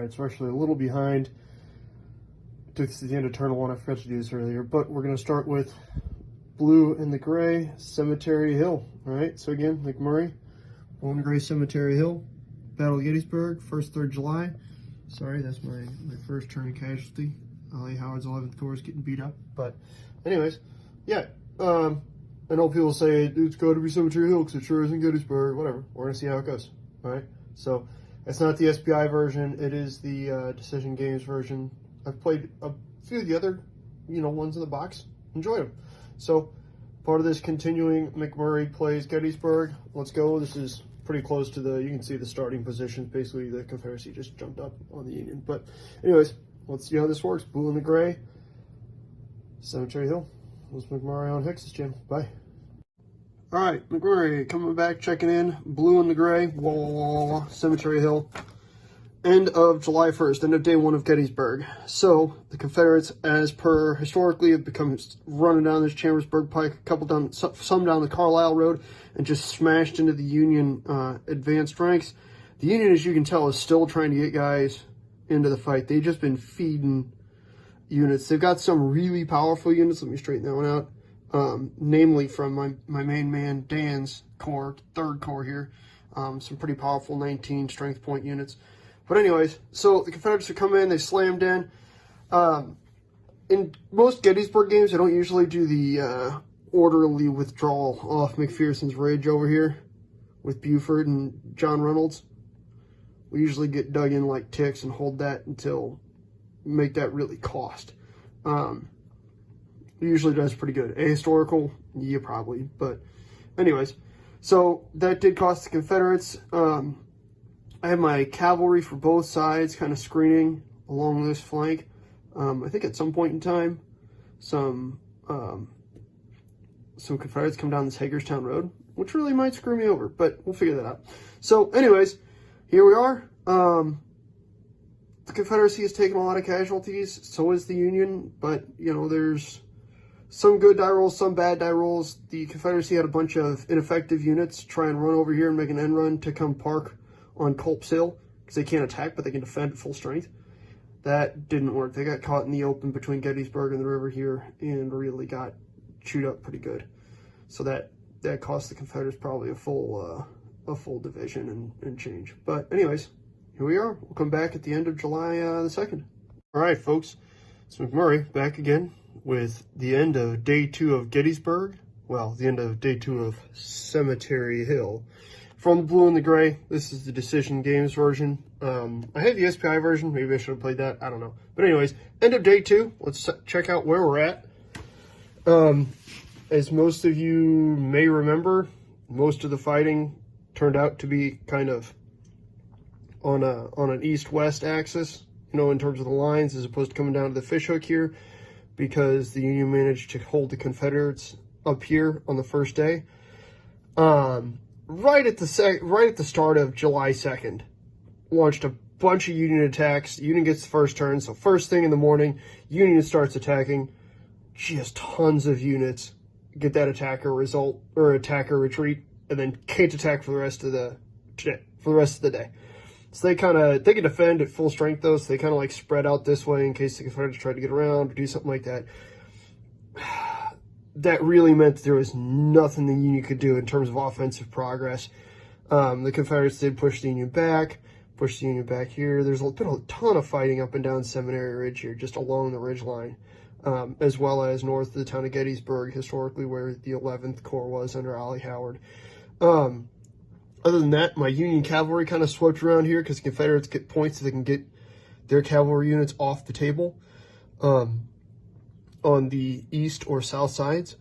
All right, so we're actually a little behind. Took this to the end of turn 1. I forgot to do this earlier, but we're going to start with blue and the gray, Cemetery Hill. All right, so again, McMurray, blue and gray, Cemetery Hill, Battle of Gettysburg, 1st, 3rd July. Sorry, that's my first turn of casualty. Ollie Howard's 11th Corps is getting beat up. But anyways, yeah, I know people say it's got to be Cemetery Hill because it sure isn't Gettysburg, whatever. We're going to see how it goes, all right? So it's not the SPI version. It is the Decision Games version. I've played a few of the other, ones in the box. Enjoyed them. So part of this continuing, McMurray plays Gettysburg. Let's go. This is pretty close to you can see the starting positions. Basically, the Confederacy just jumped up on the Union. But anyways, let's see how this works. Blue and the gray, Cemetery Hill. This is McMurray on Hicks's channel. Bye. All right, McMurray coming back, checking in. Blue and the gray, Cemetery Hill. End of July 1st, end of day 1 of Gettysburg. So the Confederates, as per historically, have become running down this Chambersburg Pike, some down the Carlisle Road, and just smashed into the Union advanced ranks. The Union, as you can tell, is still trying to get guys into the fight. They've just been feeding units. They've got some really powerful units. Let me straighten that one out. Namely from my main man, Dan's Corps, 3rd Corps here. Some pretty powerful 19 strength point units. But anyways, so the Confederates have come in, they slammed in. In most Gettysburg games, I don't usually do the orderly withdrawal off McPherson's Ridge over here with Buford and John Reynolds. We usually get dug in like ticks and hold that until make that really cost. It usually does pretty good. Ahistorical, yeah, probably. But anyways, so that did cost the Confederates. I have my cavalry for both sides kind of screening along this flank. I think at some point in time, some Confederates come down this Hagerstown Road, which really might screw me over, but we'll figure that out. So anyways, here we are. The Confederacy has taken a lot of casualties, so is the Union, but, there's some good die rolls, some bad die rolls. The Confederacy had a bunch of ineffective units try and run over here and make an end run to come park on Culp's Hill, because they can't attack, but they can defend at full strength. That didn't work. They got caught in the open between Gettysburg and the river here, and really got chewed up pretty good. So that cost the Confederates probably a full division and change. But anyways, here we are. We'll come back at the end of July the 2nd. All right, folks. It's McMurray back again with the end of day 2 of Gettysburg. Well, the end of day 2 of Cemetery Hill. From the blue and the gray, this is the Decision Games version. I have the SPI version. Maybe I should have played that. I don't know. But anyways, end of day 2. Let's check out where we're at. As most of you may remember, most of the fighting turned out to be kind of on an east-west axis, in terms of the lines, as opposed to coming down to the fishhook here, because the Union managed to hold the Confederates up here on the first day. Right at the start of July 2nd, launched a bunch of Union attacks. Union gets the first turn, so first thing in the morning, Union starts attacking. Just tons of units get that attacker retreat, and then can't attack for the rest of the day. So they can defend at full strength though, so they kind of like spread out this way in case the Confederates tried to get around or do something like that. That really meant that there was nothing the Union could do in terms of offensive progress. The Confederates did push the Union back here. There's been a ton of fighting up and down Seminary Ridge here, just along the ridge line, as well as north of the town of Gettysburg, historically where the 11th Corps was under Ollie Howard. Other than that, my Union cavalry kind of swept around here because the Confederates get points so they can get their cavalry units off the table. On the east or south sides.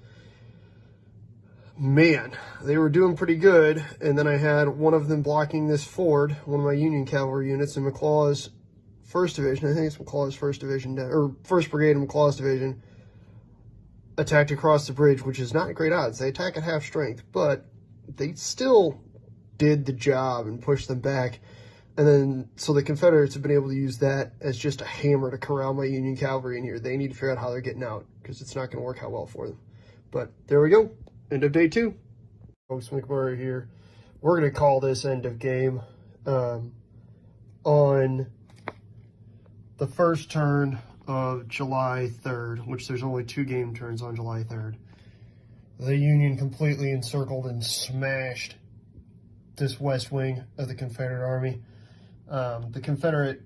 Man, they were doing pretty good, and then I had one of them blocking this ford, one of my Union cavalry units in McLaw's 1st Division, I think it's McLaw's 1st Division, or 1st Brigade in McLaw's Division, attacked across the bridge, which is not great odds. They attack at half strength, but they still did the job and pushed them back. And then, so the Confederates have been able to use that as just a hammer to corral my Union cavalry in here. They need to figure out how they're getting out, because it's not going to work out well for them. But there we go. End of day 2. Folks, McMurray here. We're going to call this end of game. On the first turn of July 3rd, which there's only 2 game turns on July 3rd, the Union completely encircled and smashed this west wing of the Confederate Army. The Confederate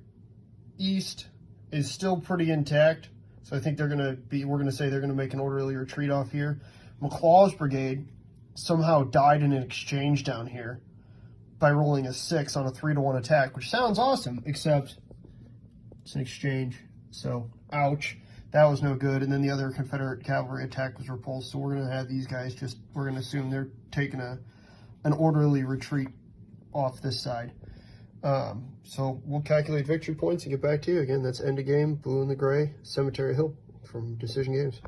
East is still pretty intact, so I think we're going to say they're going to make an orderly retreat off here. McLaw's brigade somehow died in an exchange down here by rolling a 6 on a 3-to-1 attack, which sounds awesome, except it's an exchange, so ouch. That was no good. And then the other Confederate cavalry attack was repulsed, so we're going to have these guys we're going to assume they're taking an orderly retreat off this side. So we'll calculate victory points and get back to you. Again, that's end of game, blue and the gray, Cemetery Hill from Decision Games.